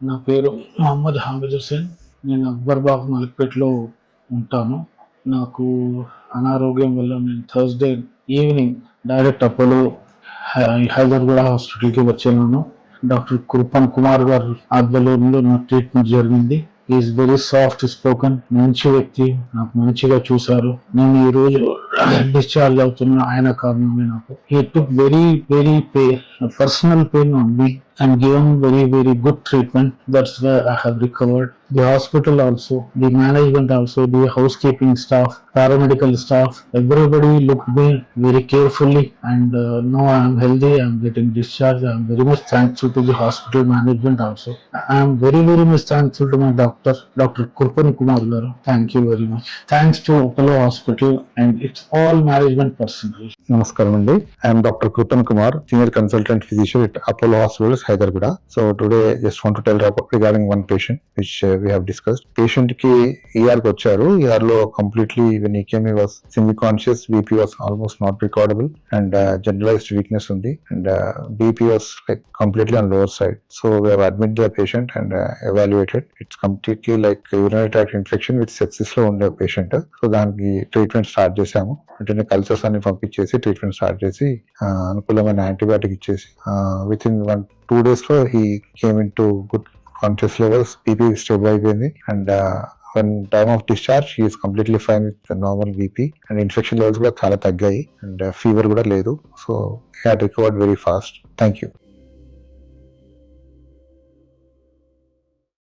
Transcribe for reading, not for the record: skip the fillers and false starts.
నా పేరు మహమ్మద్ హామిద్ హుసేన్. నేను అక్బర్బాగ్ మలిక్పేటలో ఉంటాను. నాకు అనారోగ్యం వల్ల నేను Thursday evening direct Apollo Hyderabad హాస్పిటల్కి వచ్చాను. డాక్టర్ కృపన్ కుమార్ గారు ఆధ్వర్యంలో నా ట్రీట్మెంట్ జరిగింది. ఈజ్ వెరీ సాఫ్ట్ స్పోకన్, మంచి వ్యక్తి, నాకు మంచిగా చూశారు. నేను ఈ రోజు డిశ్చార్జ్ అవుతున్న ఆయన కారణమే. నాకు he took very personal pain on me and given very good treatment. That's where I have recovered. The hospital also, the management also, the housekeeping staff, paramedical staff, everybody looked me very carefully, and now I am healthy. I am getting discharged. I am very much thankful to the hospital management also. I am very much thankful to my doctor, Dr. Kurpan Kumar garu. Thank you very much. Thanks to Apollo Hospital and its all management personnel. నమస్కారం అండి. I'm doctor Kripan Kumar, senior consultant physician at Apollo hospitals Hyderabad. So today just want to tell regarding one patient which we have discussed. Patient కి ER కి వచ్చారు. ER లో completely when he came he was semi conscious, BP was almost not recordable and generalised weakness ఉంది and BP was like completely on lower side. So we have admit the patient and evaluated. It's completely like urinary tract infection with sepsis లో ఉండే patient. So దానికి treatment start చేశాము. అంటే cultures అన్ని పంపించేసి treatment start చేసి అనుకూలమైన antibiotic ఇచ్చేసి విత్ ఇన్ 1-2 days లో he came in to good conscious levels. BP stable అయిపోయింది and when time of discharge he is completely fine with the normal BP and infection levels కూడా చాలా తగ్గాయి and fever కూడా లేదు. So he had recovered very fast. Thank you.